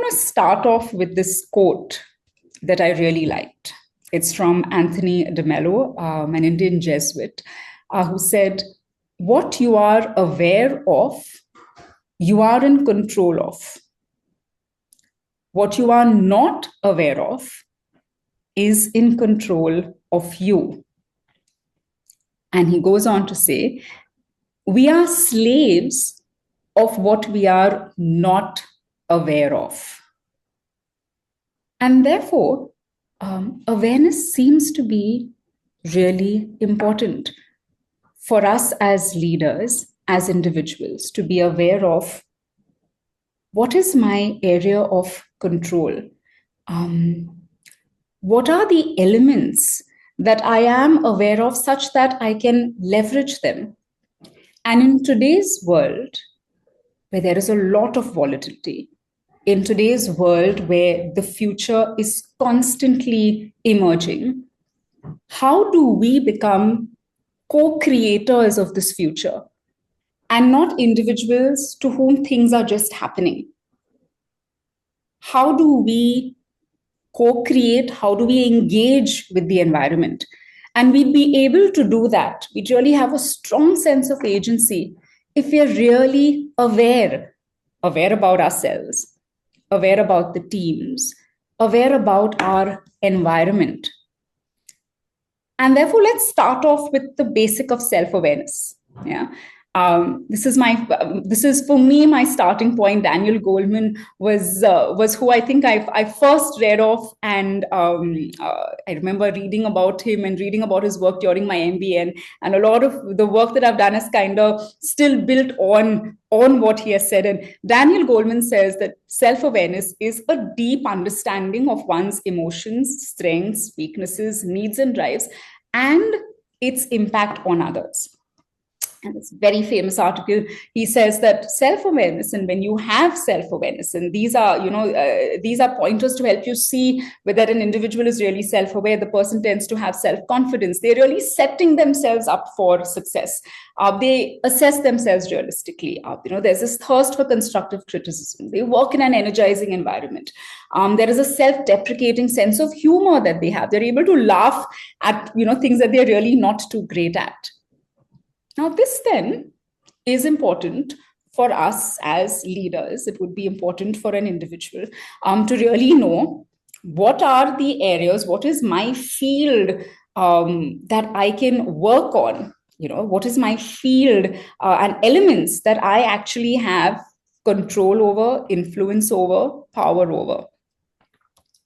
want to start off with this quote that I really liked. It's from Anthony de Mello, an Indian Jesuit, who said, "What you are aware of, you are in control of. What you are not aware of is in control of you." And he goes on to say, "We are slaves of what we are not aware of." And therefore, awareness seems to be really important for us as leaders, as individuals, to be aware of what is my area of control. What are the elements that I am aware of such that I can leverage them? And in today's world, where there is a lot of volatility, in today's world where the future is constantly emerging, how do we become co-creators of this future and not individuals to whom things are just happening? How do we co-create? How do we engage with the environment? And we'd be able to do that. We'd really have a strong sense of agency if we are really aware about ourselves, aware about the teams, aware about our environment. And therefore, let's start off with the basic of self-awareness. Yeah. This is for me my starting point. Daniel Goleman was who I think I first read of, and I remember reading about him and reading about his work during my MBA, and a lot of the work that I've done is kind of still built on what he has said. And Daniel Goleman says that self-awareness is a deep understanding of one's emotions, strengths, weaknesses, needs, and drives, and its impact on others. And this very famous article, he says that self-awareness, and when you have self-awareness, and these are pointers to help you see whether an individual is really self-aware. The person tends to have self-confidence. They're really setting themselves up for success. They assess themselves realistically. There's this thirst for constructive criticism. They work in an energizing environment. There is a self-deprecating sense of humor that they have. They're able to laugh at things that they're really not too great at. Now, this then is important for us as leaders. It would be important for an individual to really know what are the areas, what is my field that I can work on, what is my field and elements that I actually have control over, influence over, power over.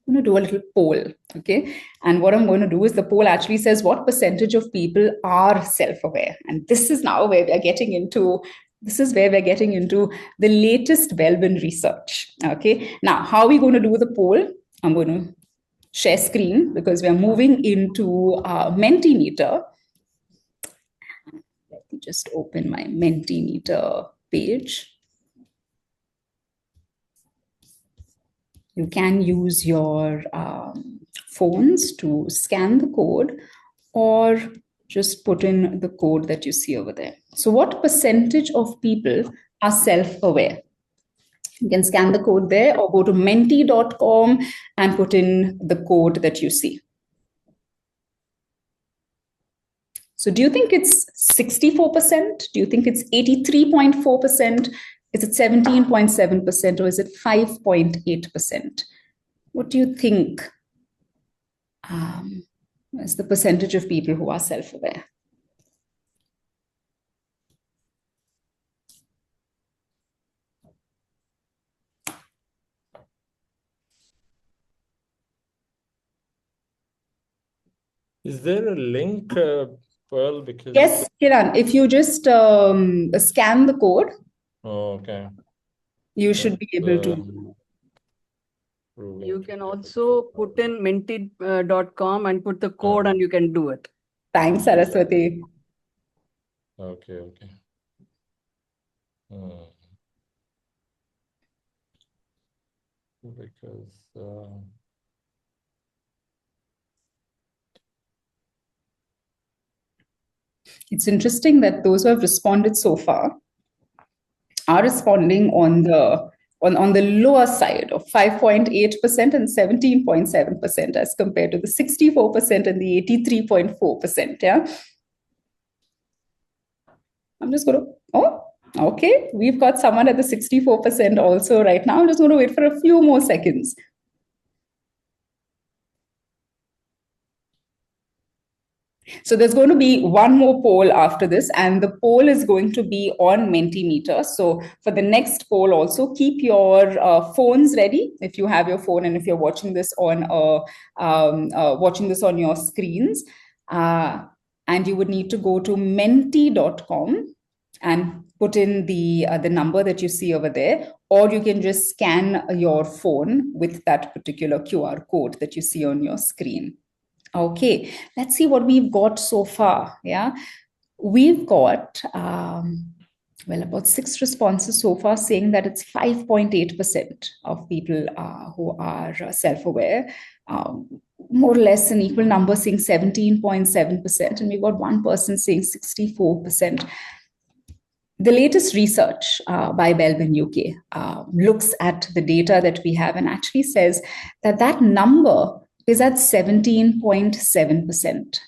I'm going to do a little poll, okay? And what I'm going to do is the poll actually says what percentage of people are self-aware. And this is now where we're getting into, the latest Belbin research, okay? Now, how are we going to do the poll? I'm going to share screen because we're moving into Mentimeter. Let me just open my Mentimeter page. You can use your phones to scan the code or just put in the code that you see over there. So what percentage of people are self-aware? You can scan the code there or go to menti.com and put in the code that you see. So do you think it's 64%? Do you think it's 83.4%? Is it 17.7% or is it 5.8%? What do you think is the percentage of people who are self-aware? Is there a link, Pearl? Because yes, Kiran, if you just scan the code, okay, you should be able to. You can also put in menti.com and put the code and you can do it. Thanks, Saraswati. Okay. Because it's interesting that those who have responded so far are responding on on the lower side of 5.8% and 17.7% as compared to the 64% and the 83.4%. Yeah. I'm just going to, oh, okay. We've got someone at the 64% also right now. I'm just going to wait for a few more seconds. So there's going to be one more poll after this, and the poll is going to be on Mentimeter. So for the next poll also, keep your phones ready if you have your phone and if you're watching this on your screens. And you would need to go to menti.com and put in the number that you see over there, or you can just scan your phone with that particular QR code that you see on your screen. Okay, let's see what we've got so far. Yeah, we've got about 6 responses so far saying that it's 5.8% of people who are self-aware. More or less an equal number saying 17.7%, and we've got one person saying 64%. The latest research by Belbin UK looks at the data that we have and actually says that that number is at 17.7%.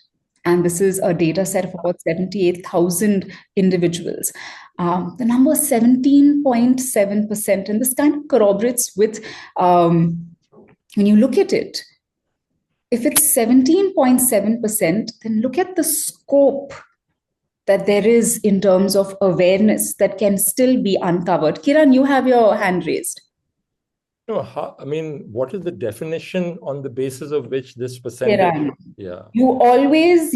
And this is a data set of about 78,000 individuals. The number is 17.7%. And this kind of corroborates with, when you look at it, if it's 17.7%, then look at the scope that there is in terms of awareness that can still be uncovered. Kiran, you have your hand raised. No, what is the definition on the basis of which this percentage? Yeah. You always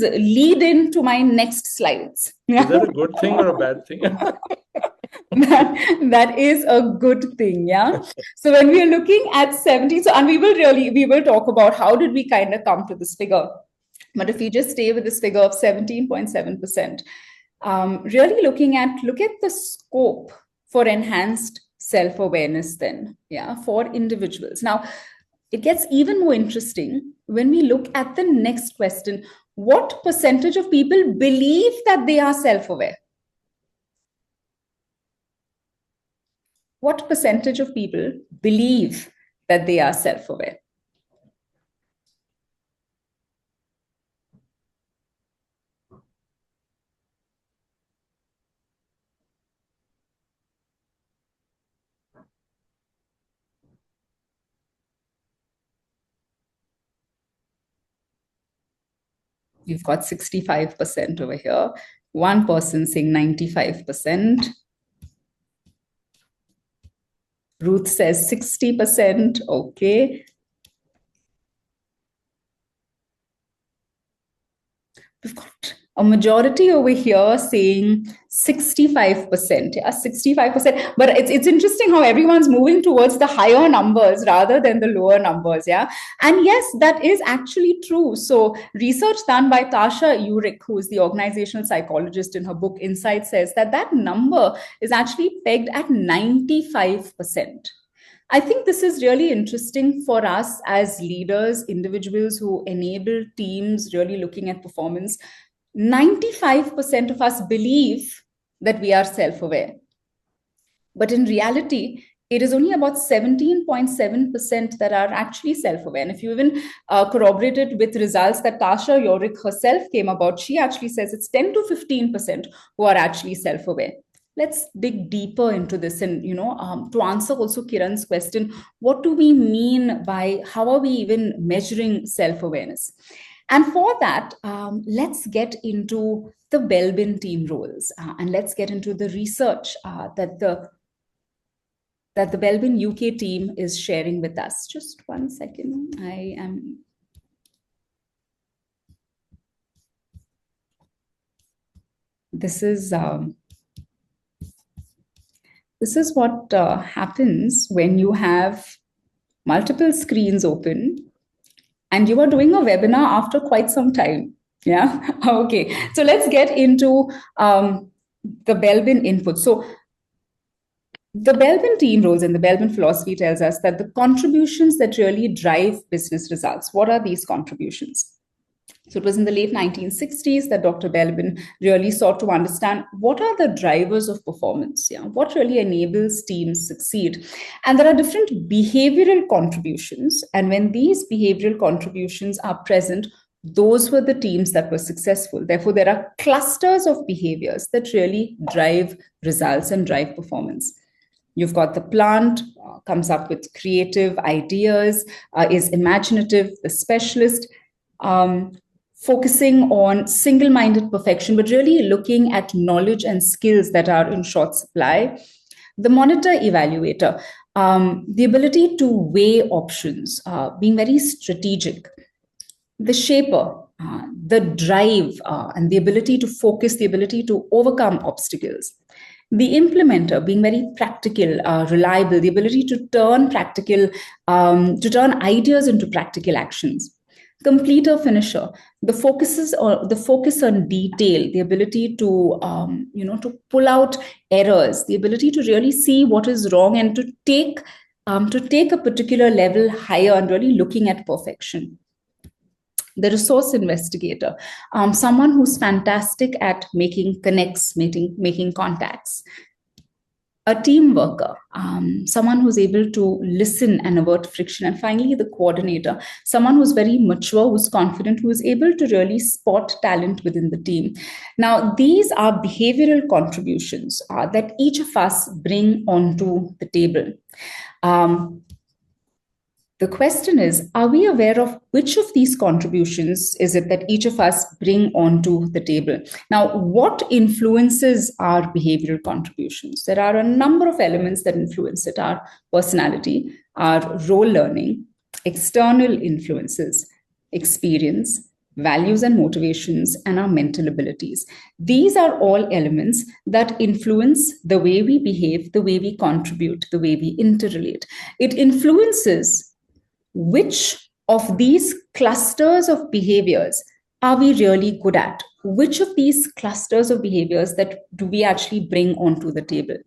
lead into my next slides. Is that a good thing or a bad thing? that is a good thing, yeah. So when we are looking at 70, and we will talk about how did we kind of come to this figure. But if we just stay with this figure of 17.7%, really look at the scope for enhanced self-awareness then, yeah, for individuals. Now, it gets even more interesting when we look at the next question. What percentage of people believe that they are self-aware? What percentage of people believe that they are self-aware? You've got 65% over here. One person saying 95%. Ruth says 60%. Okay. We've got a majority over here saying 65%. Yeah, 65%. But it's interesting how everyone's moving towards the higher numbers rather than the lower numbers. Yeah. And yes, that is actually true. So research done by Tasha Urich, who is the organizational psychologist, in her book Insight, says that number is actually pegged at 95%. I think this is really interesting for us as leaders, individuals who enable teams really looking at performance. 95% of us believe that we are self-aware. But in reality, it is only about 17.7% that are actually self-aware. And if you even corroborate it with results that Tasha Urich herself came about, she actually says it's 10 to 15% who are actually self-aware. Let's dig deeper into this and, to answer also Kiran's question, what do we mean by how are we even measuring self-awareness? And for that, let's get into the Belbin team roles and let's get into the research that the Belbin UK team is sharing with us. Just one second. This is what happens when you have multiple screens open and you are doing a webinar after quite some time. Yeah. Okay. So let's get into the Belbin input. So the Belbin team roles and the Belbin philosophy tells us that the contributions that really drive business results, what are these contributions? So it was in the late 1960s that Dr. Belbin really sought to understand what are the drivers of performance, what really enables teams succeed. And there are different behavioral contributions. And when these behavioral contributions are present, those were the teams that were successful. Therefore, there are clusters of behaviors that really drive results and drive performance. You've got the plant, comes up with creative ideas, is imaginative, the specialist, focusing on single-minded perfection, but really looking at knowledge and skills that are in short supply. The monitor evaluator, the ability to weigh options, being very strategic. The shaper, the drive, and the ability to focus, the ability to overcome obstacles. The implementer, being very practical, reliable, the ability to turn ideas into practical actions. Completer, finisher, the focus on detail, the ability to to pull out errors, the ability to really see what is wrong and to take a particular level higher and really looking at perfection. The resource investigator, someone who's fantastic at making connects, making contacts. A team worker, someone who's able to listen and avert friction. And finally, the coordinator, someone who's very mature, who's confident, who is able to really spot talent within the team. Now, these are behavioral contributions that each of us bring onto the table. The question is, are we aware of which of these contributions is it that each of us bring onto the table? Now, what influences our behavioral contributions? There are a number of elements that influence it: our personality, our role learning, external influences, experience, values and motivations, and our mental abilities. These are all elements that influence the way we behave, the way we contribute, the way we interrelate. It influences which of these clusters of behaviors are we really good at? Which of these clusters of behaviors that do we actually bring onto the table?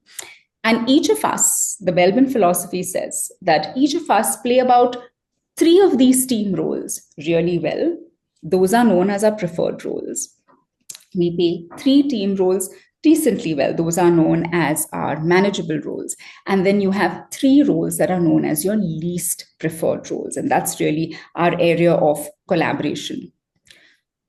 And each of us, the Belbin philosophy says that each of us play about 3 of these team roles really well. Those are known as our preferred roles. We play 3 team roles decently well. Those are known as our manageable roles. And then you have 3 roles that are known as your least preferred roles. And that's really our area of collaboration.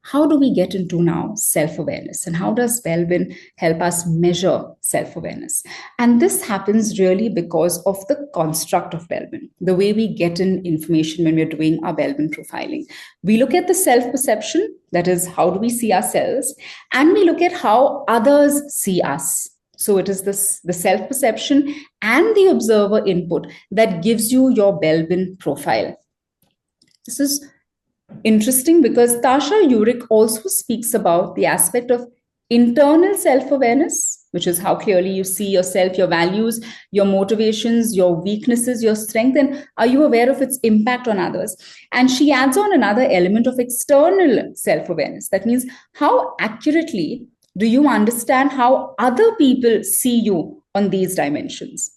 How do we get into now self-awareness? And how does Belbin help us measure self-awareness? And this happens really because of the construct of Belbin, the way we get in information when we're doing our Belbin profiling. We look at the self-perception, that is, how do we see ourselves? And we look at how others see us. So it is the self-perception and the observer input that gives you your Belbin profile. This is interesting because Tasha Eurich also speaks about the aspect of internal self-awareness, which is how clearly you see yourself, your values, your motivations, your weaknesses, your strength, and are you aware of its impact on others? And she adds on another element of external self-awareness. That means how accurately do you understand how other people see you on these dimensions?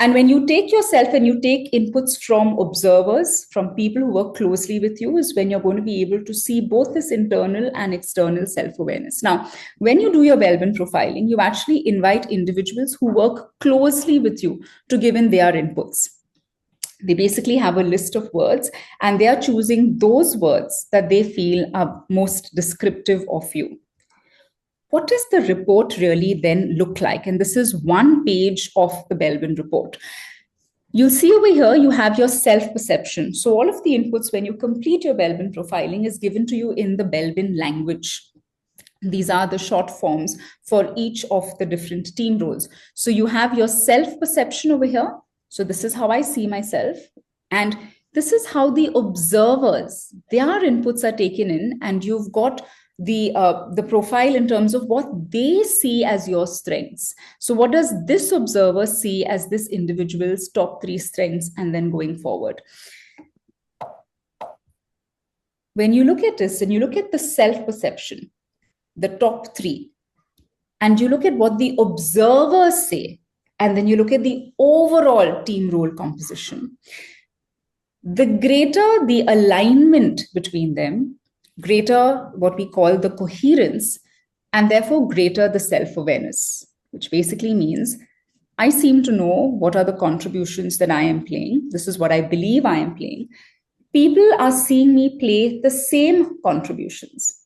And when you take yourself and you take inputs from observers, from people who work closely with you, is when you're going to be able to see both this internal and external self-awareness. Now, when you do your Belbin profiling, you actually invite individuals who work closely with you to give in their inputs. They basically have a list of words and they are choosing those words that they feel are most descriptive of you. What does the report really then look like? And this is one page of the Belbin report. You'll see over here, you have your self-perception. So all of the inputs when you complete your Belbin profiling is given to you in the Belbin language. These are the short forms for each of the different team roles. So you have your self-perception over here. So this is how I see myself. And this is how the observers, their inputs are taken in, and you've got the profile in terms of what they see as your strengths. So what does this observer see as this individual's top 3 strengths and then going forward? When you look at this and you look at the self-perception, the top 3, and you look at what the observers say, and then you look at the overall team role composition, the greater the alignment between them, greater what we call the coherence, and therefore greater the self-awareness, which basically means I seem to know what are the contributions that I am playing. This is what I believe I am playing. People are seeing me play the same contributions.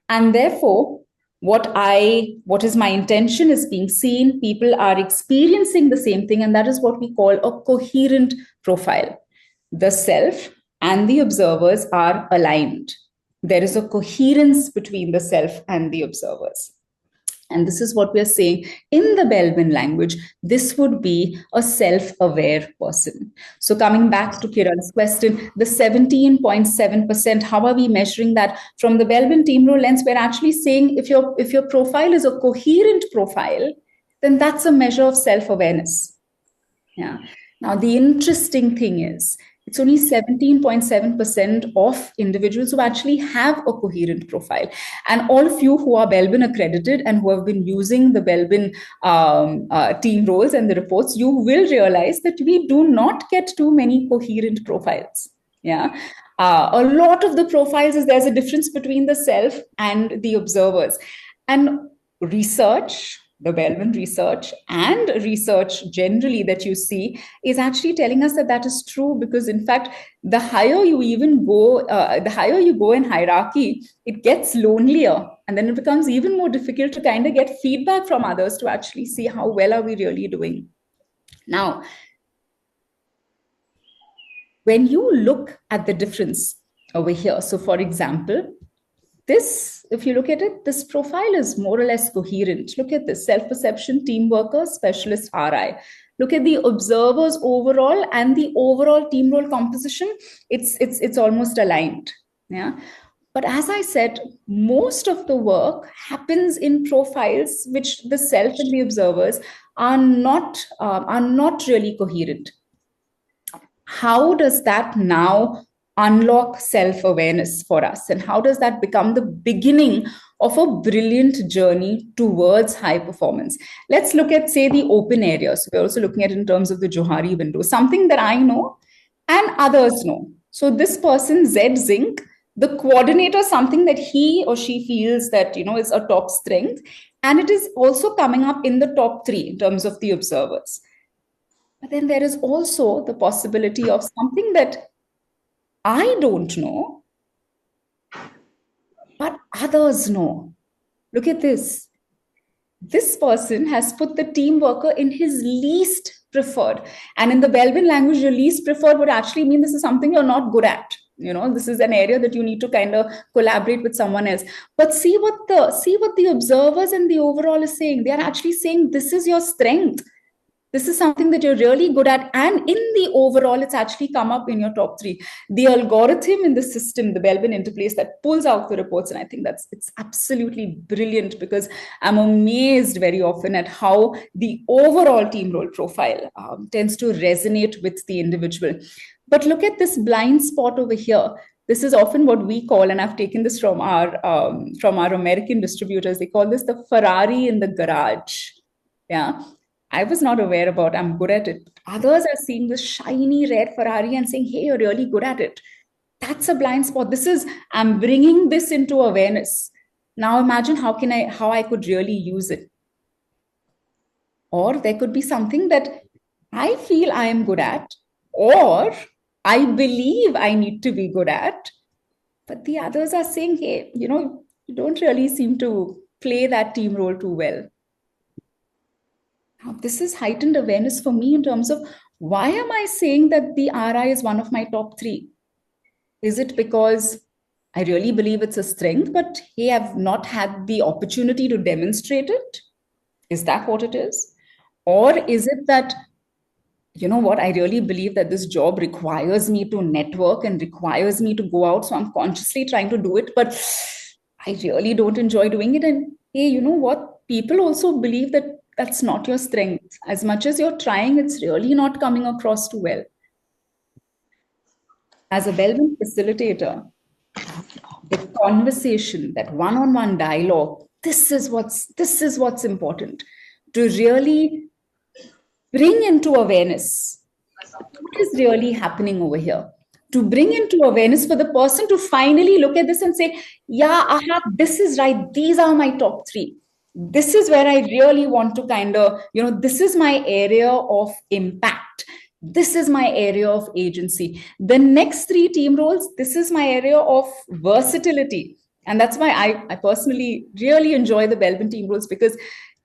And therefore, what is my intention is being seen. People are experiencing the same thing, and that is what we call a coherent profile. The self and the observers are aligned. There is a coherence between the self and the observers. And this is what we are saying in the Belbin language. This would be a self-aware person. So coming back to Kiran's question, the 17.7%, how are we measuring that? From the Belbin Team Role lens, we're actually saying if your profile is a coherent profile, then that's a measure of self-awareness. Yeah. Now, the interesting thing is, it's only 17.7% of individuals who actually have a coherent profile. And all of you who are Belbin accredited and who have been using the Belbin team roles and the reports, you will realize that we do not get too many coherent profiles. Yeah. A lot of the profiles is there's a difference between the self and the observers. And research, the Belbin research and research generally that you see is actually telling us that that is true, because in fact, the higher you even go, the higher you go in hierarchy, it gets lonelier. And then it becomes even more difficult to kind of get feedback from others to actually see how well are we really doing. Now, when you look at the difference over here, so for example, this, if you look at it, this profile is more or less coherent. Look at this: self-perception, team worker, specialist, RI. Look at the observers overall and the overall team role composition. It's almost aligned. Yeah. But as I said, most of the work happens in profiles which the self and the observers are not really coherent. How does that now unlock self-awareness for us, and how does that become the beginning of a brilliant journey towards high performance? Let's look at, say, the open areas. We're also looking at in terms of the Johari window, something that I know and others know. So this person, Z Zinc, the coordinator, something that he or she feels that is a top strength, and it is also coming up in the top 3 in terms of the observers. But then there is also the possibility of something that I don't know, but others know. Look at this. This person has put the team worker in his least preferred. And in the Belbin language, your least preferred would actually mean this is something you're not good at. This is an area that you need to kind of collaborate with someone else. But see what the observers and the overall is saying. They are actually saying this is your strength. This is something that you're really good at. And in the overall, it's actually come up in your top 3. The algorithm in the system, the Belbin interplace, that pulls out the reports. And I think it's absolutely brilliant, because I'm amazed very often at how the overall team role profile tends to resonate with the individual. But look at this blind spot over here. This is often what we call, and I've taken this from our American distributors, they call this the Ferrari in the garage. Yeah. I was not aware about, I'm good at it. Others are seeing this shiny red Ferrari and saying, hey, you're really good at it. That's a blind spot. I'm bringing this into awareness. Now imagine how I could really use it. Or there could be something that I feel I am good at, or I believe I need to be good at, but the others are saying, hey, you don't really seem to play that team role too well. Now, this is heightened awareness for me in terms of, why am I saying that the RI is one of my top 3? Is it because I really believe it's a strength, but hey, I've not had the opportunity to demonstrate it? Is that what it is? Or is it that, I really believe that this job requires me to network and requires me to go out, so I'm consciously trying to do it, but I really don't enjoy doing it. And hey, you know what? People also believe that that's not your strength. As much as you're trying, it's really not coming across too well. As a Belbin facilitator, the conversation, that one-on-one dialogue, this is what's important, to really bring into awareness what is really happening over here. to bring into awareness for the person to finally look at this and say, yeah, aha, this is right. These are my top 3. This is where I really want to kind of, this is my area of impact. This is my area of agency. The next 3 team roles, this is my area of versatility. And that's why I personally really enjoy the Belbin team roles, because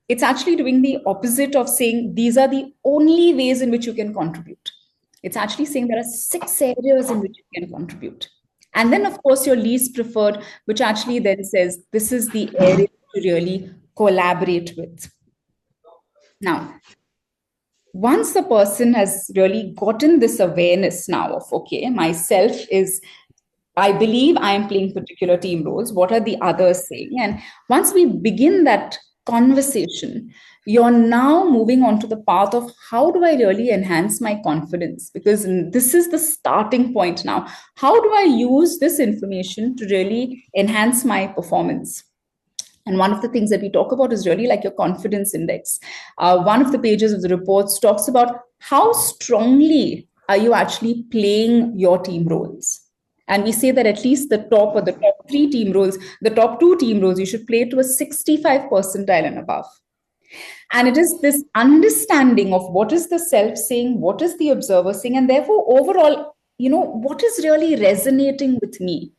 it's actually doing the opposite of saying these are the only ways in which you can contribute. It's actually saying there are 6 areas in which you can contribute. And then, of course, your least preferred, which actually then says this is the area to really collaborate with. Now, once the person has really gotten this awareness now of, okay, myself is, I believe I am playing particular team roles. What are the others saying? And once we begin that conversation, you're now moving on to the path of how do I really enhance my confidence? Because this is the starting point now. How do I use this information to really enhance my performance? And one of the things that we talk about is really like your confidence index. One of the pages of the reports talks about how strongly are you actually playing your team roles. And we say that at least the top 3 team roles, the top 2 team roles, you should play to a 65 percentile and above. And it is this understanding of what is the self saying, what is the observer saying, and therefore overall, what is really resonating with me?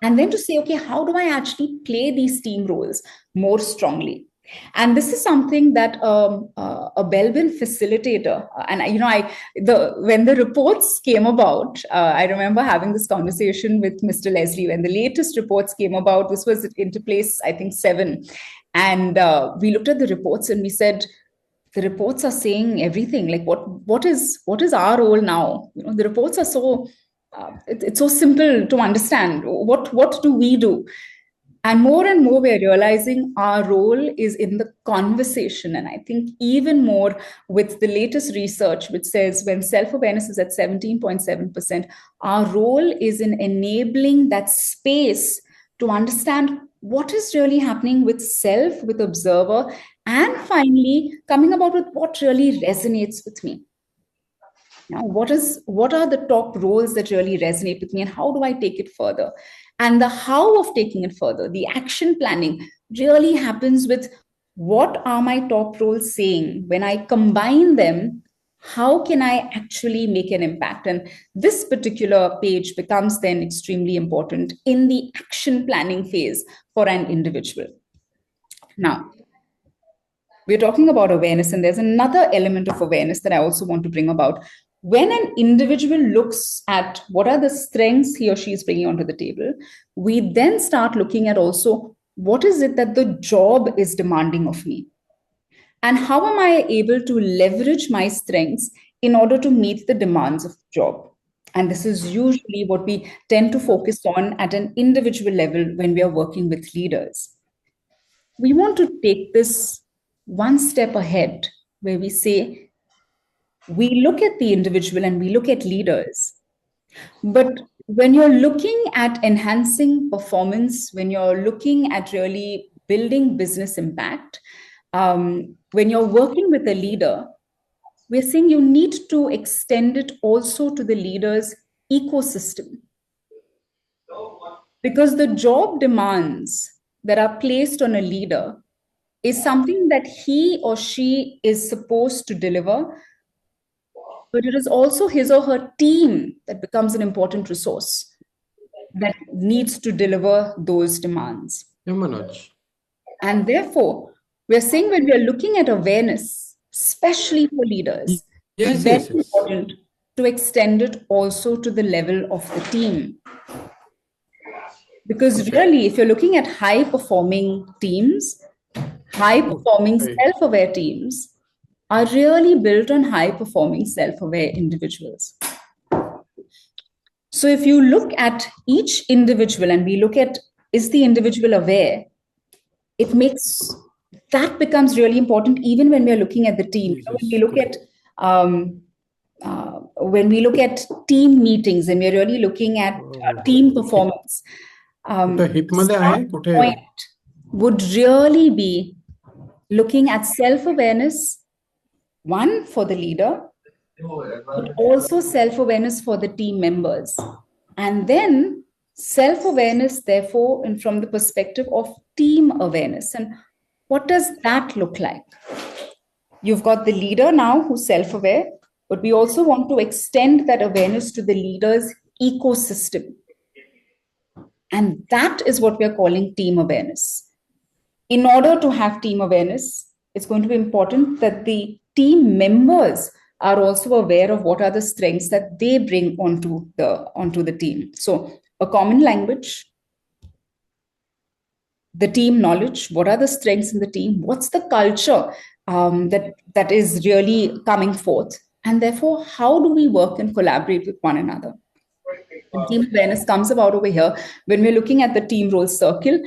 And then to say, okay, how do I actually play these team roles more strongly? And this is something that a Belbin facilitator, and when the reports came about, I remember having this conversation with Mr. Leslie when the latest reports came about. This was into place, I think 7, and we looked at the reports and we said, the reports are saying everything. Like what is our role now? The reports are so. It's so simple to understand. What do we do? And more we're realizing our role is in the conversation. And I think even more with the latest research, which says when self-awareness is at 17.7%, our role is in enabling that space to understand what is really happening with self, with observer, and finally coming about with what really resonates with me. Now, what are the top roles that really resonate with me, and how do I take it further? And the how of taking it further, the action planning, really happens with what are my top roles saying? When I combine them, how can I actually make an impact? And this particular page becomes then extremely important in the action planning phase for an individual. Now, we're talking about awareness, and there's another element of awareness that I also want to bring about. When an individual looks at what are the strengths he or she is bringing onto the table, we then start looking at also what is it that the job is demanding of me? And how am I able to leverage my strengths in order to meet the demands of the job? And this is usually what we tend to focus on at an individual level when we are working with leaders. We want to take this one step ahead, where we say, we look at the individual and we look at leaders. But when you're looking at enhancing performance, when you're looking at really building business impact, when you're working with a leader, we're saying you need to extend it also to the leader's ecosystem. Because the job demands that are placed on a leader is something that he or she is supposed to deliver, but it is also his or her team that becomes an important resource that needs to deliver those demands. Yeah, Manoj. And therefore, we're saying when we are looking at awareness, especially for leaders, it's very important to extend it also to the level of the team. Because really, if you're looking at high-performing teams, high-performing self-aware teams are really built on high-performing self-aware individuals. So if you look at each individual and we look at, is the individual aware? That becomes really important even when we're looking at the team. When we look at team meetings and we're really looking at team performance, point would really be looking at self-awareness, one, for the leader, but also self-awareness for the team members. And then self-awareness, therefore, and from the perspective of team awareness. And what does that look like? You've got the leader now who's self-aware, but we also want to extend that awareness to the leader's ecosystem. And that is what we are calling team awareness. In order to have team awareness, it's going to be important that the team members are also aware of what are the strengths that they bring onto the team. So a common language, the team knowledge, what are the strengths in the team, what's the culture that is really coming forth, and therefore how do we work and collaborate with one another. And team awareness comes about over here when we're looking at the team role circle.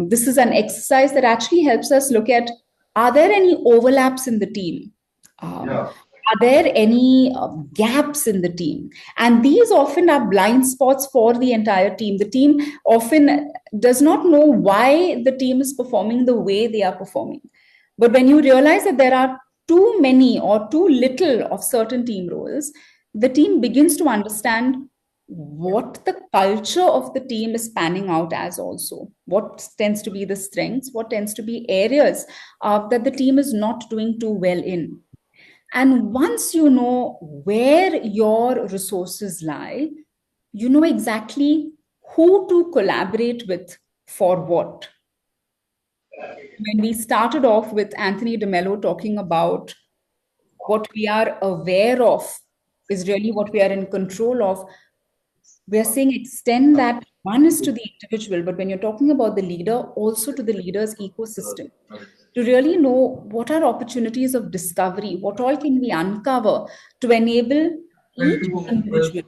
This is an exercise that actually helps us look at, are there any overlaps in the team? Are there any gaps in the team? And these often are blind spots for the entire team. The team often does not know why the team is performing the way they are performing. But when you realize that there are too many or too little of certain team roles, the team begins to understand what the culture of the team is panning out as also. What tends to be the strengths, what tends to be areas that the team is not doing too well in. And once you know where your resources lie, you know exactly who to collaborate with for what. When we started off with Anthony DeMello talking about what we are aware of is really what we are in control of, we are saying extend that one is to the individual, but when you're talking about the leader, also to the leader's ecosystem, to really know what are opportunities of discovery, what all can we uncover to enable each individual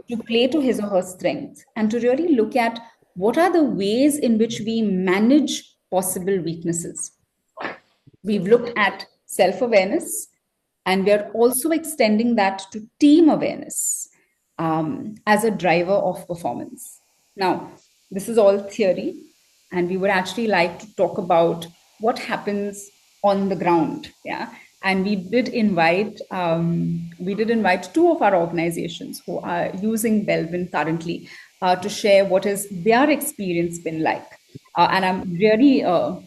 to play to his or her strengths, and to really look at what are the ways in which we manage possible weaknesses. We've looked at self-awareness, and we are also extending that to team awareness as a driver of performance. Now, this is all theory, and we would actually like to talk about what happens on the ground. Yeah. And we did invite two of our organizations who are using Belbin currently to share what has their experience been like. And I'm really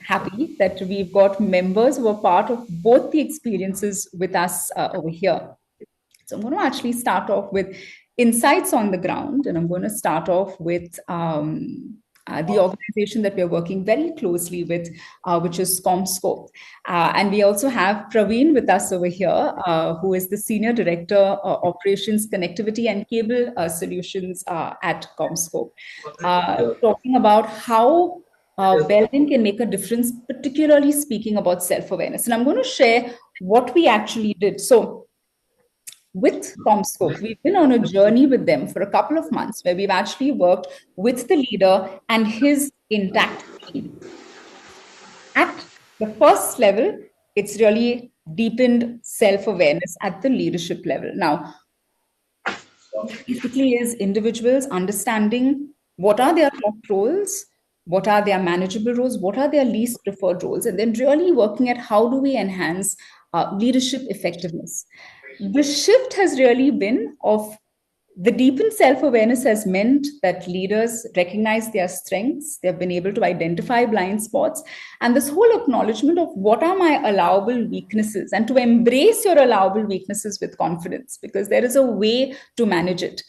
happy that we've got members who are part of both the experiences with us over here. So I'm going to actually start off with insights on the ground, and I'm going to start off with the organization that we're working very closely with, which is CommScope. And we also have Praveen with us over here, who is the Senior Director, Operations, Connectivity and Cable Solutions at CommScope, talking about how Belbin can make a difference, particularly speaking about self-awareness. And I'm going to share what we actually did. So with CommScope, we've been on a journey with them for a couple of months where we've actually worked with the leader and his intact team. At the first level, it's really deepened self-awareness at the leadership level. Now, basically is individuals understanding what are their top roles, what are their manageable roles, what are their least preferred roles, and then really working at how do we enhance leadership effectiveness. The shift has really been of the deepened self-awareness has meant that leaders recognize their strengths, they've been able to identify blind spots, and this whole acknowledgement of what are my allowable weaknesses, and to embrace your allowable weaknesses with confidence, because there is a way to manage it.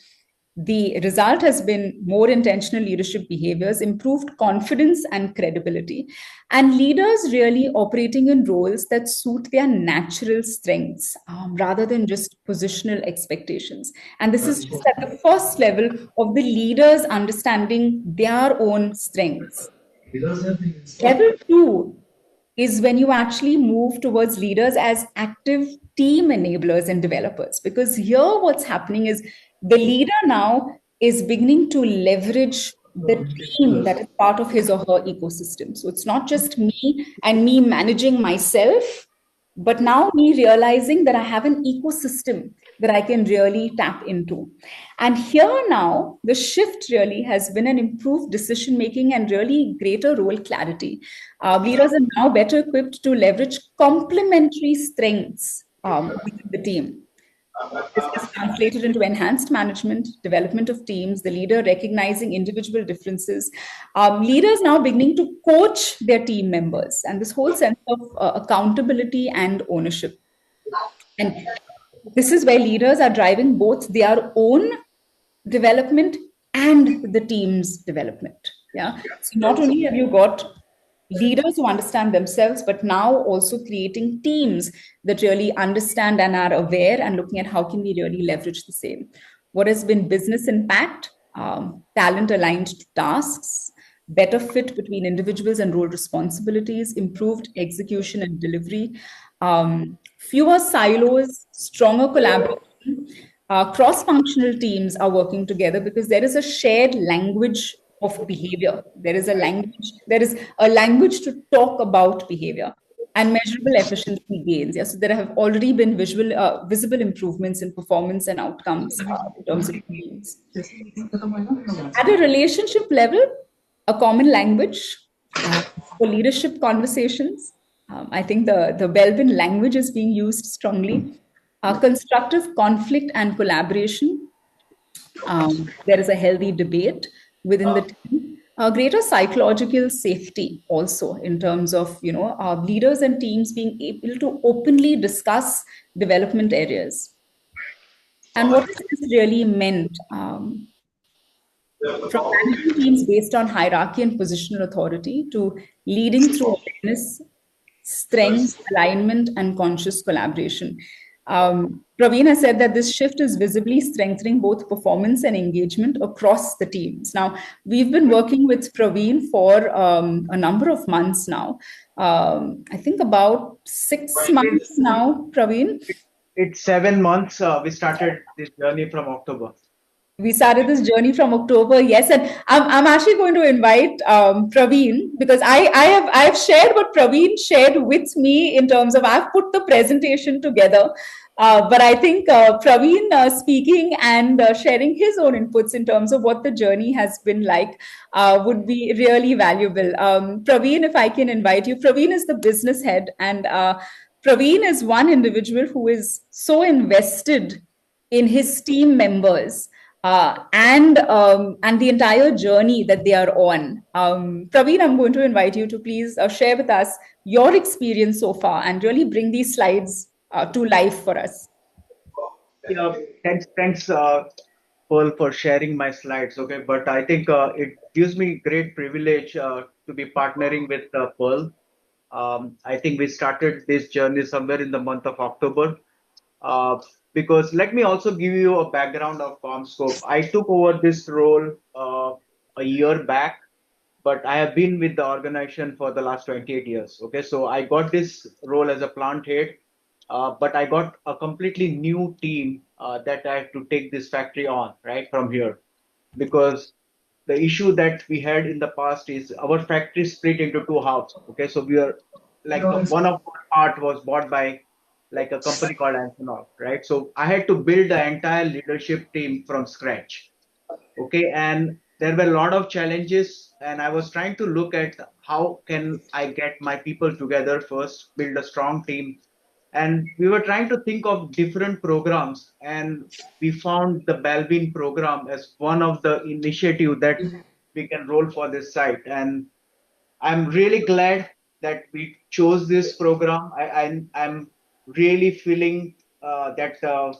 The result has been more intentional leadership behaviors, improved confidence and credibility, and leaders really operating in roles that suit their natural strengths rather than just positional expectations. And this is just at the first level of the leaders understanding their own strengths. Level 2 is when you actually move towards leaders as active team enablers and developers. Because here what's happening is the leader now is beginning to leverage the team that is part of his or her ecosystem. So it's not just me and me managing myself, but now me realizing that I have an ecosystem that I can really tap into. And here now, the shift really has been an improved decision making and really greater role clarity. Leaders are now better equipped to leverage complementary strengths within the team. This is translated into enhanced management, development of teams, the leader recognizing individual differences, leaders now beginning to coach their team members, and this whole sense of accountability and ownership. And this is where leaders are driving both their own development and the team's development. Yeah. So not only have you got leaders who understand themselves, but now also creating teams that really understand and are aware and looking at how can we really leverage the same. What has been business impact, talent aligned to tasks, better fit between individuals and role responsibilities, improved execution and delivery, fewer silos, stronger collaboration. Cross-functional teams are working together because there is a shared language of behavior. There is a language to talk about behavior and measurable efficiency gains. Yeah, so there have already been visible improvements in performance and outcomes in terms of teams. At a relationship level, a common language for leadership conversations. I think the Belbin language is being used strongly. Constructive conflict and collaboration. There is a healthy debate within the team. Greater psychological safety also in terms of leaders and teams being able to openly discuss development areas. And what has this really meant? From managing teams based on hierarchy and positional authority to leading through awareness, strength, alignment, and conscious collaboration. Praveen has said that this shift is visibly strengthening both performance and engagement across the teams. Now, we've been working with Praveen for a number of months now. I think about 6 months now, Praveen. It's 7 months. We started this journey from October. We started this journey from October, yes, and I'm actually going to invite Praveen because I have shared what Praveen shared with me in terms of I've put the presentation together, but I think Praveen speaking and sharing his own inputs in terms of what the journey has been like would be really valuable. Praveen, if I can invite you, Praveen is the business head, and Praveen is one individual who is so invested in his team members and the entire journey that they are on. Praveen, I'm going to invite you to please share with us your experience so far and really bring these slides to life for us. Yeah, thanks, Pearl, for sharing my slides. Okay, but I think it gives me great privilege to be partnering with Pearl. I think we started this journey somewhere in the month of October. Because let me also give you a background of CommScope. I took over this role a year back, but I have been with the organization for the last 28 years. Okay, so I got this role as a plant head, but I got a completely new team that I have to take this factory on right from here, because the issue that we had in the past is our factory split into two halves. Okay, so we are like one of our part was bought by like a company called Amphenol, right? So I had to build the entire leadership team from scratch. Okay, and there were a lot of challenges, and I was trying to look at how can I get my people together first, build a strong team, and we were trying to think of different programs, and we found the Belbin program as one of the initiative that we can roll for this site. And I'm really glad that we chose this program. I'm really feeling that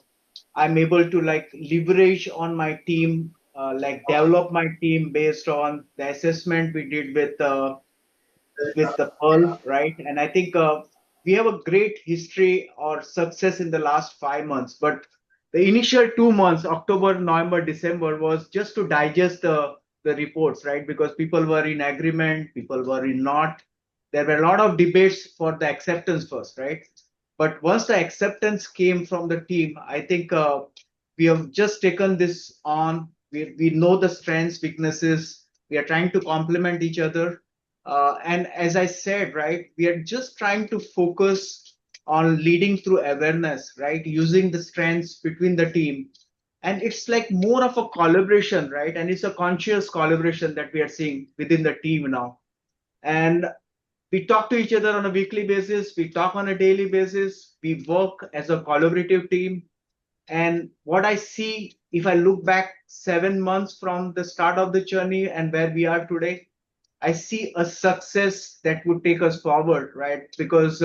I'm able to like leverage on my team, like develop my team based on the assessment we did with the Pearl, right? And I think we have a great history or success in the last 5 months, but the initial 2 months, October, November, December, was just to digest the reports, right? Because people were in agreement, people were in not. There were a lot of debates for the acceptance first, right? But once the acceptance came from the team, I think we have just taken this on. We know the strengths, weaknesses. We are trying to complement each other. And as I said, right, we are just trying to focus on leading through awareness, right? Using the strengths between the team. And it's like more of a collaboration, right? And it's a conscious collaboration that we are seeing within the team now. And we talk to each other on a weekly basis. We talk on a daily basis. We work as a collaborative team. And what I see, if I look back 7 months from the start of the journey and where we are today, I see a success that would take us forward, right? Because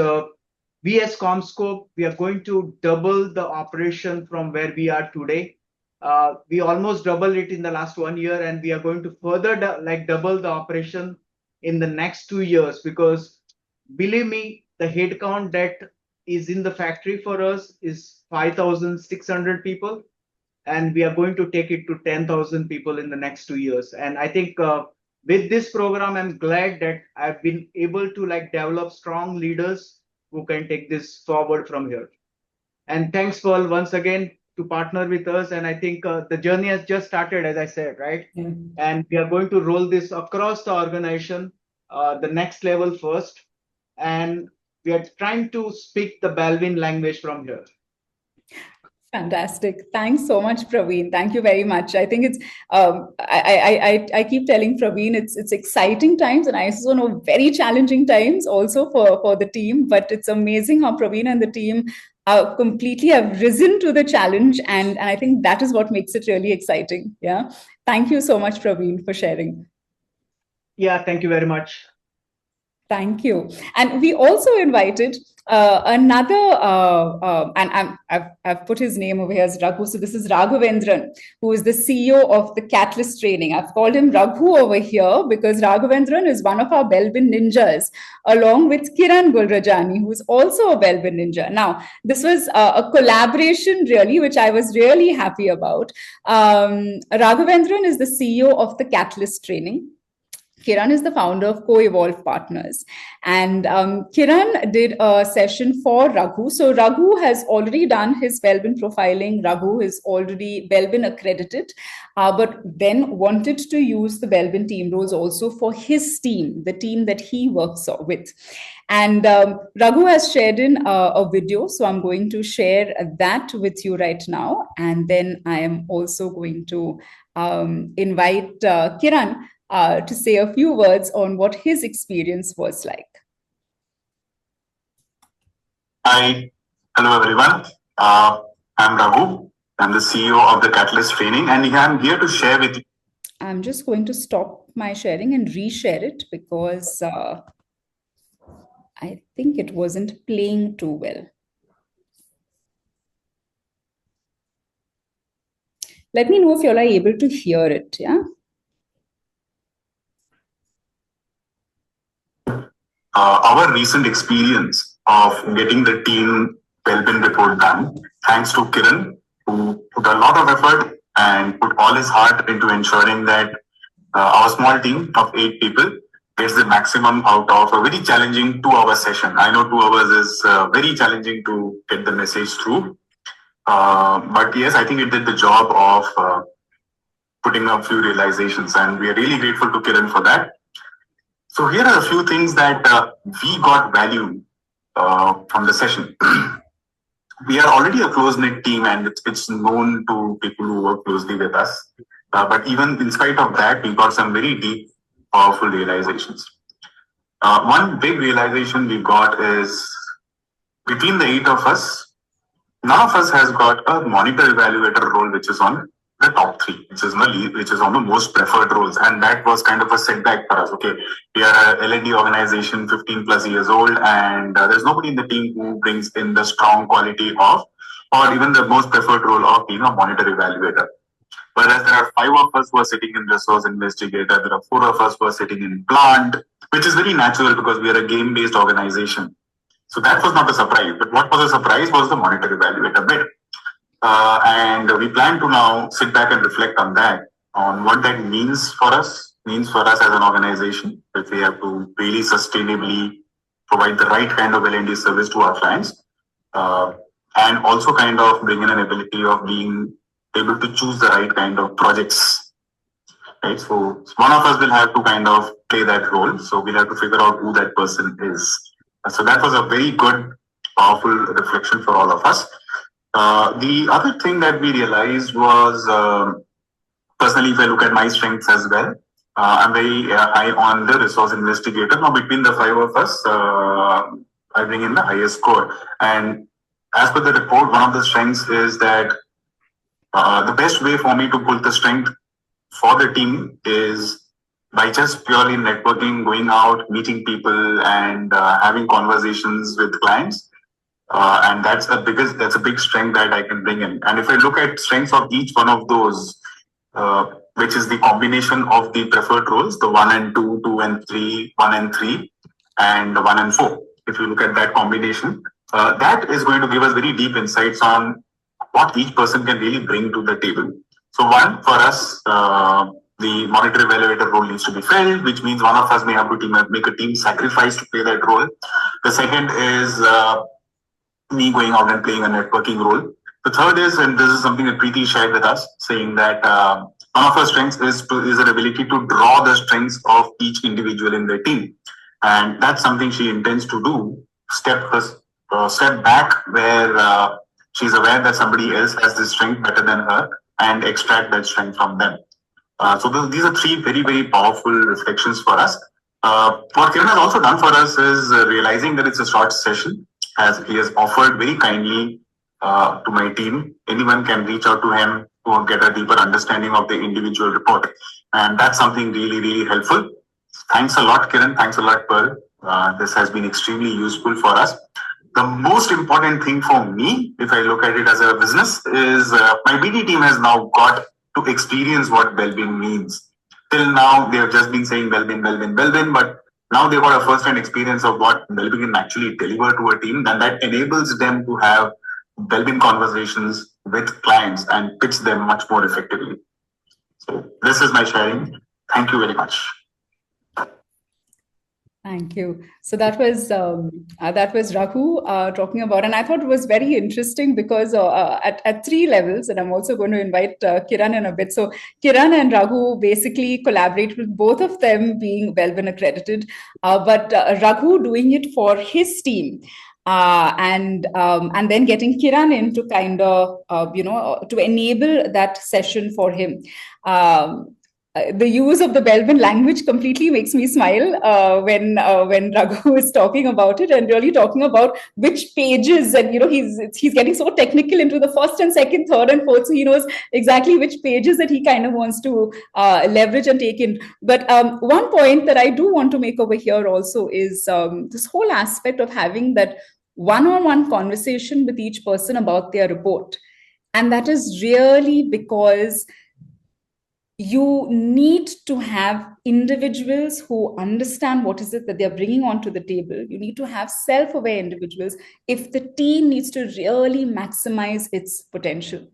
we as Comscope, we are going to double the operation from where we are today. We almost doubled it in the last 1 year, and we are going to further double the operation in the next 2 years. Because believe me, the headcount that is in the factory for us is 5,600 people, and we are going to take it to 10,000 people in the next 2 years. And I think with this program, I'm glad that I've been able to develop strong leaders who can take this forward from here. And thanks, Pearl, once again to partner with us. And I think the journey has just started, as I said, right? And we are going to roll this across the organization, the next level first. And we are trying to speak the Belbin language from here. Fantastic. Thanks so much, Praveen. Thank you very much. I think it's I keep telling Praveen it's exciting times, and I also know very challenging times also for the team. But it's amazing how Praveen and the team completely have risen to the challenge, and I think that is what makes it really exciting. Yeah. Thank you so much, Praveen, for sharing. Yeah, thank you very much. Thank you. And we also invited another, and I've put his name over here as Raghu. So this is Raghavendran, who is the CEO of the Catalyst Training. I've called him Raghu over here because Raghavendran is one of our Belbin ninjas, along with Kiran Gulrajani, who is also a Belbin ninja. Now, this was a collaboration, really, which I was really happy about. Raghavendran is the CEO of the Catalyst Training. Kiran is the founder of Co-Evolve Partners. And Kiran did a session for Raghu. So Raghu has already done his Belbin profiling. Raghu is already Belbin accredited, but then wanted to use the Belbin team roles also for his team, the team that he works with. And Raghu has shared in a video. So I'm going to share that with you right now. And then I am also going to invite Kiran to say a few words on what his experience was like. Hi, hello everyone. I'm Raghu. I'm the CEO of the Catalyst Training, and I'm here to share with you. I'm just going to stop my sharing and reshare it because I think it wasn't playing too well. Let me know if you all are able to hear it, yeah? Our recent experience of getting the team Belbin report done, thanks to Kiran, who put a lot of effort and put all his heart into ensuring that our small team of 8 people gets the maximum out of a very challenging 2-hour session. I know 2 hours is very challenging to get the message through. But yes, I think it did the job of putting up few realizations, and we are really grateful to Kiran for that. So here are a few things that we got value from the session. We are already a close-knit team, and it's known to people who work closely with us. But even in spite of that, we got some very deep, powerful realizations. One big realization we got is between the 8 of us, none of us has got a monitor evaluator role, which is on the top 3, which is on the most preferred roles. And that was kind of a setback for us. Okay, we are a L&D organization, 15 plus years old, and there's nobody in the team who brings in the strong quality of, or even the most preferred role of being a monitor evaluator. Whereas there are 5 of us who are sitting in resource investigator, there are 4 of us who are sitting in plant, which is very natural because we are a game-based organization. So that was not a surprise. But what was a surprise was the monitor evaluator bit. And we plan to now sit back and reflect on that, on what that means for us as an organization, that we have to really sustainably provide the right kind of L&D service to our clients, and also kind of bring in an ability of being able to choose the right kind of projects. Right? So one of us will have to kind of play that role. So we'll have to figure out who that person is. So that was a very good, powerful reflection for all of us. The other thing that we realized was, personally, if I look at my strengths as well, I'm very high on the resource investigator. Now, between the 5 of us, I bring in the highest score. And as per the report, one of the strengths is that The best way for me to pull the strength for the team is by just purely networking, going out, meeting people, and having conversations with clients. And that's a big strength that I can bring in. And if I look at strengths of each one of those, which is the combination of the preferred roles, the 1 and 2, 2 and 3, 1 and 3, and 1 and 4. If you look at that combination, that is going to give us very deep insights on what each person can really bring to the table. So one, for us, the monitor evaluator role needs to be filled, which means one of us may have to make a team sacrifice to play that role. The second is me going out and playing a networking role. The third is, and this is something that Preeti shared with us, saying that one of our strengths is our ability to draw the strengths of each individual in the team. And that's something she intends to do, step back where she's aware that somebody else has this strength better than her and extract that strength from them. So these are three very, very powerful reflections for us. What Kiran has also done for us is realizing that it's a short session, as he has offered very kindly to my team. Anyone can reach out to him to get a deeper understanding of the individual report. And that's something really, really helpful. Thanks a lot, Kiran. Thanks a lot, Pearl. This has been extremely useful for us. The most important thing for me, if I look at it as a business, is my BD team has now got to experience what Belbin means. Till now, they have just been saying Belbin, Belbin, Belbin, but now they've got a first-hand experience of what Belbin can actually deliver to a team, and that enables them to have Belbin conversations with clients and pitch them much more effectively. So this is my sharing. Thank you very much. Thank you. So that was Raghu talking about, and I thought it was very interesting because at three levels, and I'm also going to invite Kiran in a bit. So Kiran and Raghu basically collaborate with both of them being Belbin accredited, but Raghu doing it for his team. And then getting Kiran in to kind of to enable that session for him. The use of the Belbin language completely makes me smile when Raghu is talking about it and really talking about which pages, and he's getting so technical into the first and second, third and fourth, so he knows exactly which pages that he kind of wants to leverage and take in. But one point that I do want to make over here also is this whole aspect of having that one-on-one conversation with each person about their report, and that is really because you need to have individuals who understand what is it that they're bringing onto the table. You need to have self-aware individuals if the team needs to really maximize its potential.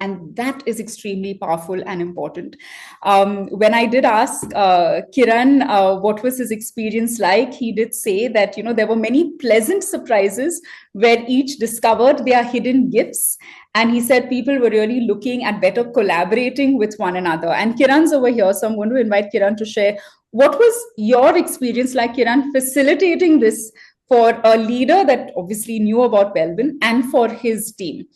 And that is extremely powerful and important. When I did ask Kiran what was his experience like, he did say that there were many pleasant surprises where each discovered their hidden gifts. And he said people were really looking at better collaborating with one another. And Kiran's over here, so I'm going to invite Kiran to share what was your experience like, Kiran, facilitating this for a leader that obviously knew about Belbin and for his team.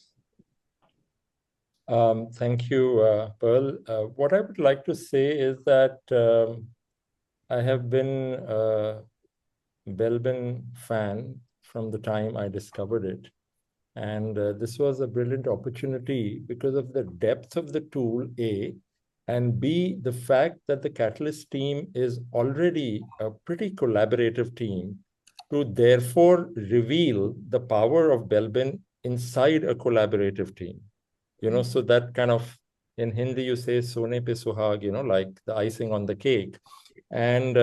Thank you, Pearl. What I would like to say is that I have been a Belbin fan from the time I discovered it. And this was a brilliant opportunity because of the depth of the tool, A, and B, the fact that the Catalyst team is already a pretty collaborative team to therefore reveal the power of Belbin inside a collaborative team. So that kind of, in Hindi, you say, Sone pe suhag, like the icing on the cake. And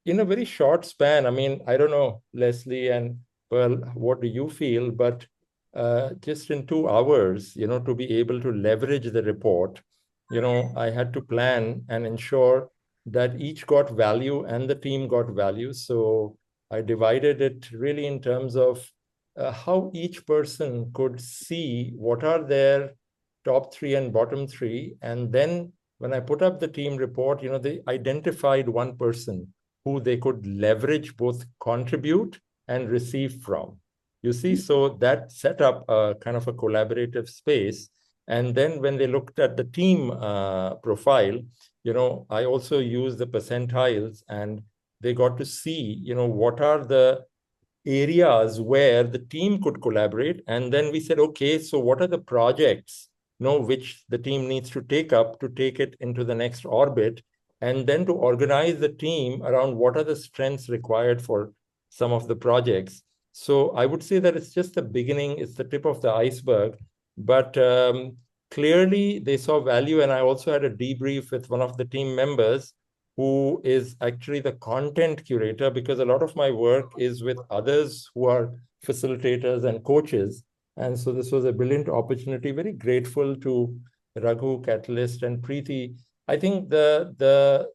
in a very short span, I mean, I don't know, Leslie and Pearl, what do you feel? But just in 2 hours, to be able to leverage the report, I had to plan and ensure that each got value and the team got value. So I divided it really in terms of how each person could see what are their top 3 and bottom 3. And then when I put up the team report, they identified one person who they could leverage, both contribute and receive from. You see, so that set up a kind of a collaborative space. And then when they looked at the team profile, I also used the percentiles, and they got to see, what are the areas where the team could collaborate. And then we said, okay, so what are the projects, which the team needs to take up to take it into the next orbit, and then to organize the team around what are the strengths required for some of the projects. So I would say that it's just the beginning, it's the tip of the iceberg, but clearly they saw value. And I also had a debrief with one of the team members who is actually the content curator, because a lot of my work is with others who are facilitators and coaches. And so this was a brilliant opportunity. Very grateful to Raghu, Catalyst, and Preeti. I think the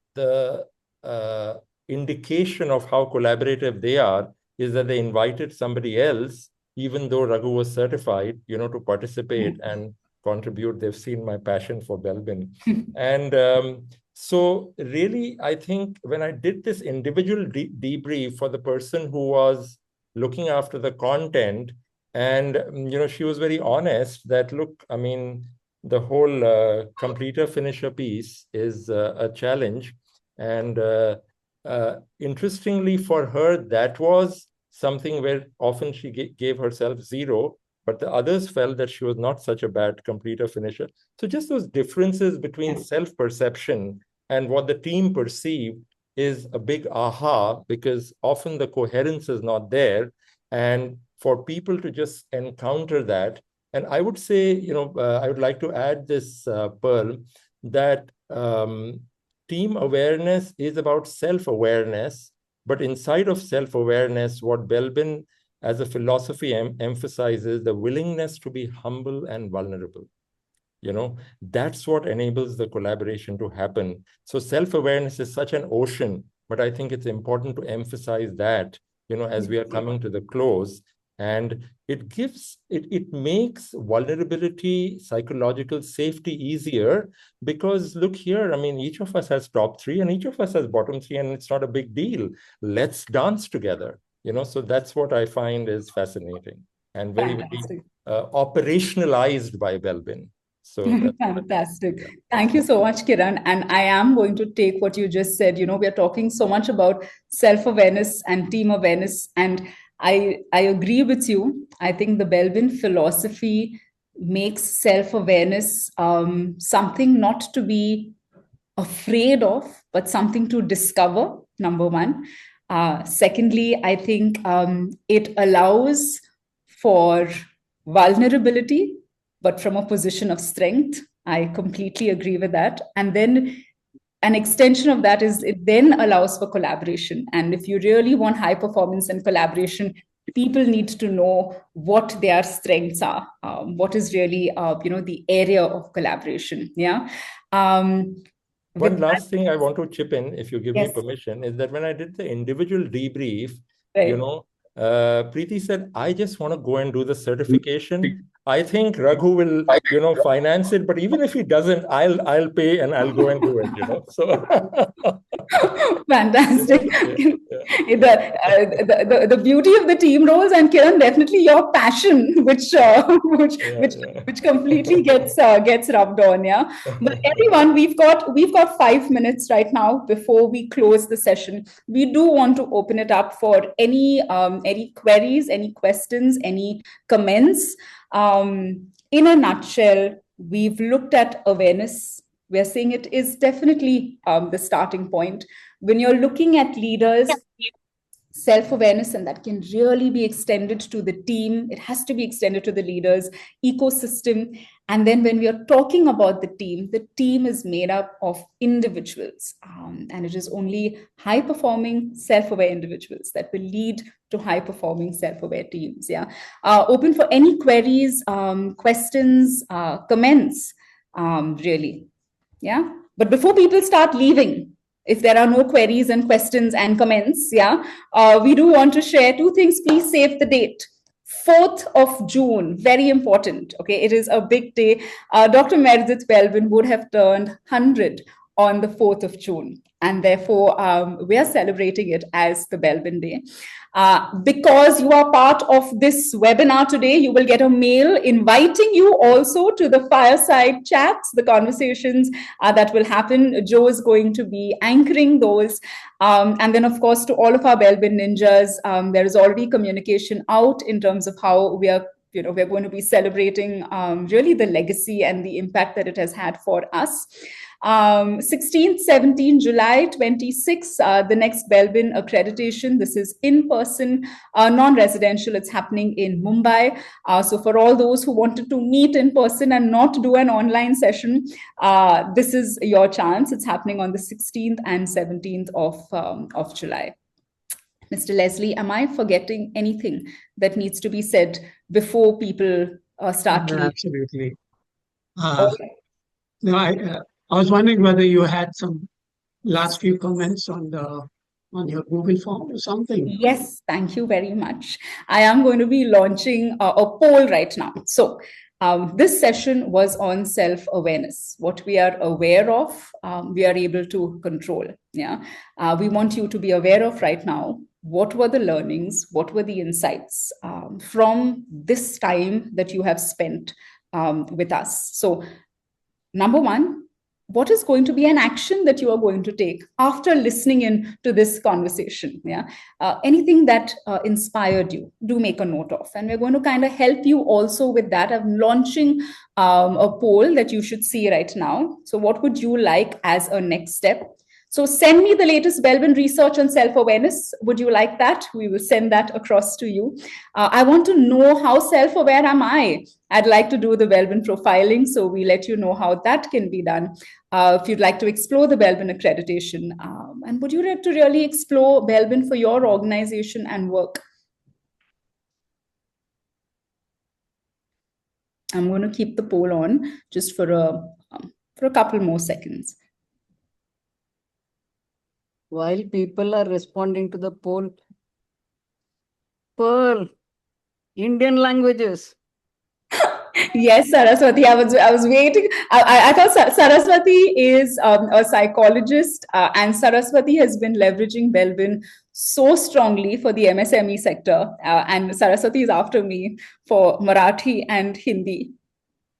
indication of how collaborative they are is that they invited somebody else, even though Raghu was certified, to participate and contribute. They've seen my passion for Belbin. And so really, I think when I did this individual debrief for the person who was looking after the content, and she was very honest that, look, I mean, the whole completer finisher piece is a challenge. And interestingly for her, that was something where often she gave herself 0, but the others felt that she was not such a bad completer finisher. So just those differences between self-perception and what the team perceived is a big aha, because often the coherence is not there. And for people to just encounter that, and I would say, I would like to add this, Pearl, that team awareness is about self-awareness, but inside of self-awareness, what Belbin as a philosophy emphasizes the willingness to be humble and vulnerable. That's what enables the collaboration to happen. So self-awareness is such an ocean, but I think it's important to emphasize that, as we are coming to the close. And it makes vulnerability, psychological safety easier, because look here, I mean, each of us has top 3 and each of us has bottom 3, and it's not a big deal. Let's dance together. So that's what I find is fascinating and very, very operationalized by Belbin. So that's fantastic. Thank you so much, Kiran. And I am going to take what you just said. We are talking so much about self-awareness and team awareness. And I agree with you. I think the Belbin philosophy makes self-awareness something not to be afraid of, but something to discover, number one. Secondly, I think it allows for vulnerability, but from a position of strength. I completely agree with that. And then an extension of that is it then allows for collaboration. And if you really want high performance and collaboration, people need to know what their strengths are, what is really, the area of collaboration. Yeah. One last thing I want to chip in, if you give me permission, is that when I did the individual debrief, Preeti said, I just want to go and do the certification. I think Raghu will, finance it, but even if he doesn't, I'll pay and I'll go and do it, So fantastic. The beauty of the team roles, and Kiran, definitely your passion, which completely gets rubbed on, yeah. But everyone, we've got 5 minutes right now before we close the session. We do want to open it up for any queries, any questions, any comments. In a nutshell, we've looked at awareness. We're saying it is definitely the starting point. When you're looking at leaders, self-awareness, and that can really be extended to the team. It has to be extended to the leaders, ecosystem. And then when we are talking about the team is made up of individuals. And it is only high-performing, self-aware individuals that will lead to high-performing, self-aware teams. Yeah. Open for any queries, questions, comments, really. Yeah. But before people start leaving, if there are no queries and questions and comments, we do want to share 2 things. Please save the date. 4th of June, very important. Okay, it is a big day. Dr. Meredith Belbin would have turned 100 on the 4th of June. And therefore, we are celebrating it as the Belbin Day. Because you are part of this webinar today, you will get a mail inviting you also to the fireside chats, the conversations that will happen. Joe is going to be anchoring those. And then, of course, to all of our Belbin ninjas, there is already communication out in terms of how we are, we're going to be celebrating really the legacy and the impact that it has had for us. 16th, 17th July, 26th, the next Belbin accreditation. This is in person, non-residential. It's happening in Mumbai. So for all those who wanted to meet in person and not do an online session, this is your chance. It's happening on the 16th and 17th of July. Mr. Leslie, am I forgetting anything that needs to be said before people start? Absolutely. No, I was wondering whether you had some last few comments on your Google form or something. Yes, thank you very much. I am going to be launching a poll right now. So this session was on self-awareness. What we are aware of, we are able to control. Yeah, we want you to be aware of right now. What were the learnings? What were the insights from this time that you have spent with us? So, number one, what is going to be an action that you are going to take after listening in to this conversation? Yeah, anything that inspired you, do make a note of, and we're going to kind of help you also with that. I'm launching a poll that you should see right now. So what would you like as a next step? So send me the latest Belbin research on self-awareness. Would you like that? We will send that across to you. I want to know, how self-aware am I? I'd like to do the Belbin profiling, so we let you know how that can be done. If you'd like to explore the Belbin accreditation, and would you like to really explore Belbin for your organization and work? I'm going to keep the poll on just for a couple more seconds. While people are responding to the poll, Pearl, Indian languages. Yes, Saraswati. I was waiting. I thought Saraswati is a psychologist, and Saraswati has been leveraging Belbin so strongly for the MSME sector. And Saraswati is after me for Marathi and Hindi.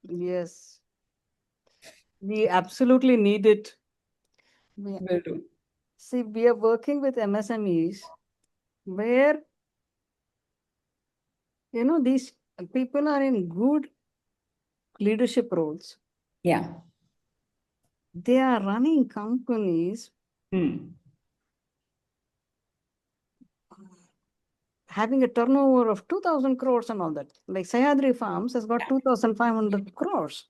Yes, we absolutely need it. Will do. See, we are working with MSMEs where, these people are in good leadership roles. Yeah. They are running companies having a turnover of 2,000 crores and all that. Like Sayadri Farms has got 2,500 crores.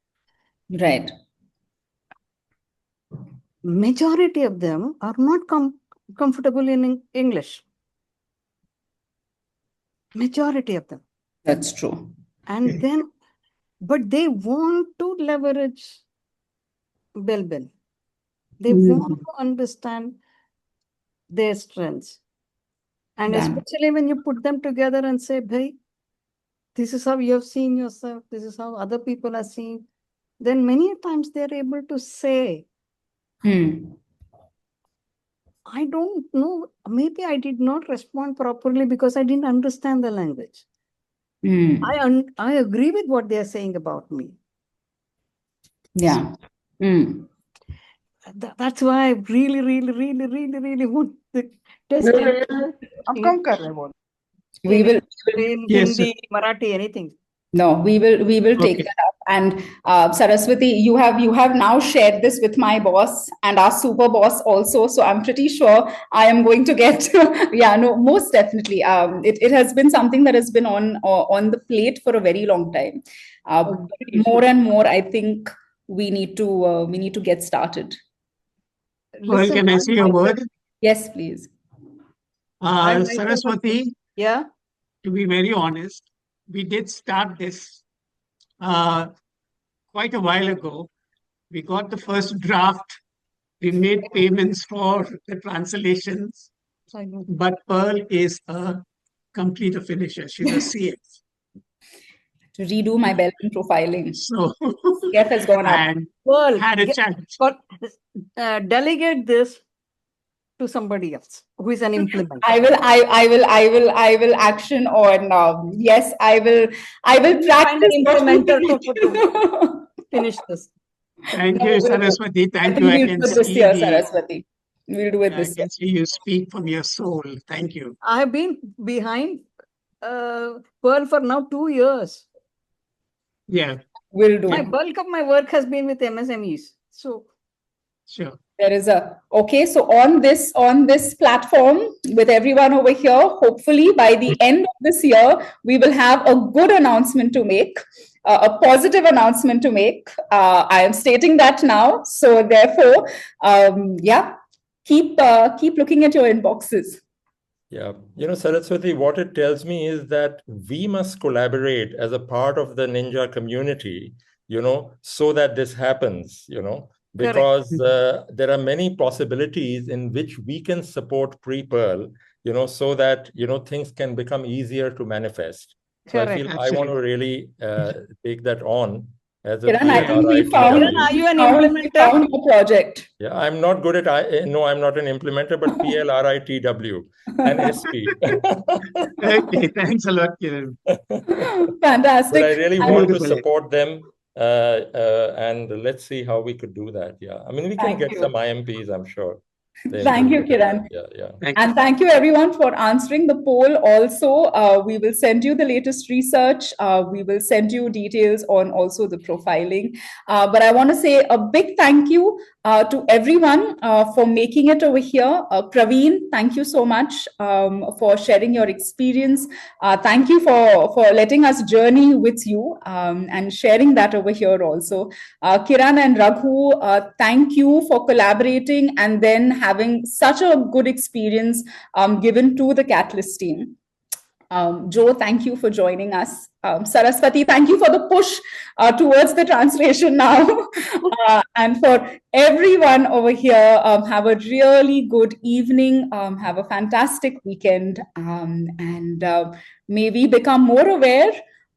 Right. Majority of them are not comfortable in English. Majority of them. That's true. And then, but they want to leverage Belbin. They want to understand their strengths. And especially when you put them together and say, "Bhai, this is how you have seen yourself, this is how other people are seeing," then many times they're able to say, I don't know, maybe I did not respond properly because I didn't understand the language. I agree with what they're saying about me. Yeah. That's why I really want to test it. We will. In Hindi, Marathi, anything. No, we will take that up. And Saraswati, you have now shared this with my boss and our super boss also. So I'm pretty sure I am going to get. Yeah, no, most definitely. It has been something that has been on the plate for a very long time. More and more, I think we need to get started. Well, can I say a word? Yes, please. Saraswati. Yeah. To be very honest, we did start this quite a while ago. We got the first draft. We made payments for the translations. But Pearl is a complete finisher. She's a CF. To redo my Belbin profiling. So CF has gone up. and Pearl, had a chance. Delegate this to somebody else who is an implementer. I will action on, yes, I will Find an practice what we implementer to do. finish this. Thank No, you, we'll do. Saraswati. I Thank think you. I we'll can do it this see year, the, Saraswati. We'll do it I this year. can see you speak from your soul. Thank you. I have been behind Pearl for now 2 years. Yeah, We'll do. My bulk of my work has been with MSMEs. So sure. There is a okay. So on this platform with everyone over here, hopefully by the end of this year, we will have a good announcement to make, a positive announcement to make. I am stating that now. So therefore, yeah, keep looking at your inboxes. Yeah, Saraswati, what it tells me is that we must collaborate as a part of the Ninja community, so that this happens, because there are many possibilities in which we can support pre-Pearl, so that, things can become easier to manifest. So I feel I want to really take that on as a Kiran, I think we PLRITW. found, Kiran, are you an we implementer? found a project. Yeah, I'm not good at, no, I'm not an implementer, but PLRITW and SP. Okay, thanks a lot, Kiran. Fantastic. But I really want to Beautiful. support them, and let's see how we could do that. Yeah, I mean, we can Thank get you. some IMPs, I'm sure. The Thank you, implementers. Kiran. Yeah. And thank you everyone for answering the poll also. We will send you the latest research. We will send you details on also the profiling. But I want to say a big thank you to everyone for making it over here. Praveen, thank you so much for sharing your experience. Thank you for letting us journey with you and sharing that over here also. Kiran and Raghu, thank you for collaborating and then having such a good experience given to the Catalyst team. Joe, thank you for joining us. Saraswati, thank you for the push towards the translation now. And for everyone over here, have a really good evening, have a fantastic weekend, and maybe become more aware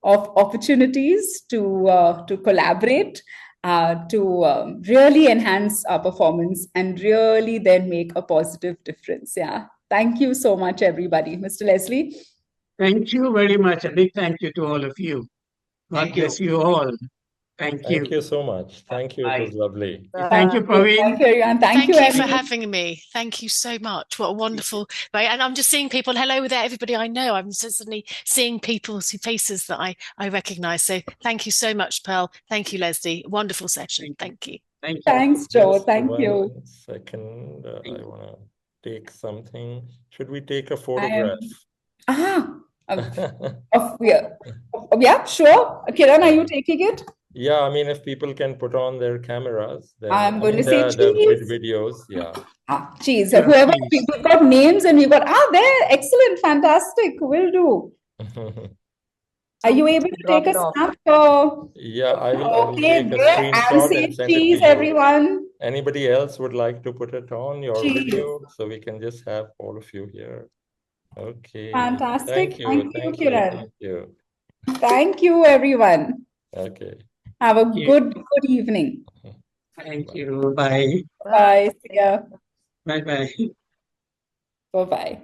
of opportunities to collaborate, to really enhance our performance and really then make a positive difference. Yeah. Thank you so much, everybody. Mr. Leslie? Thank you very much. A big thank you to all of you. God bless you all. Thank you. Thank you so much. Thank you. It was lovely. Thank you, Praveen. Thank you, everyone. Thank you for everyone. having me. Thank you so much. What a wonderful way. And I'm just seeing people. Hello there, everybody I know. I'm suddenly seeing people's faces that I recognize. So thank you so much, Pearl. Thank you, Leslie. Wonderful session. Thank you. Thank you. Thanks, Joe. Just Thank you. 1 second. I want to take something. Should we take a photograph? Yeah, sure. Kiran, are you taking it? Yeah, I mean, if people can put on their cameras, then I'm going to say the cheese. videos. Yeah. Cheese. Sure, Whoever, please. we've got names and we've got, there, excellent, fantastic, will do. Are you able to take a snap? Yeah, I will Okay, take a there, screenshot and and say send it to cheese, you. everyone. Anybody else would like to put it on your Cheese. video so we can just have all of you here? Okay. Fantastic. Thank you, Kiran. thank you. Thank you, everyone. Okay. Have a good evening. Thank you. Bye. Bye. See ya. Bye-bye. Bye-bye.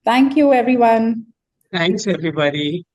Thank you, everyone. Thanks, everybody.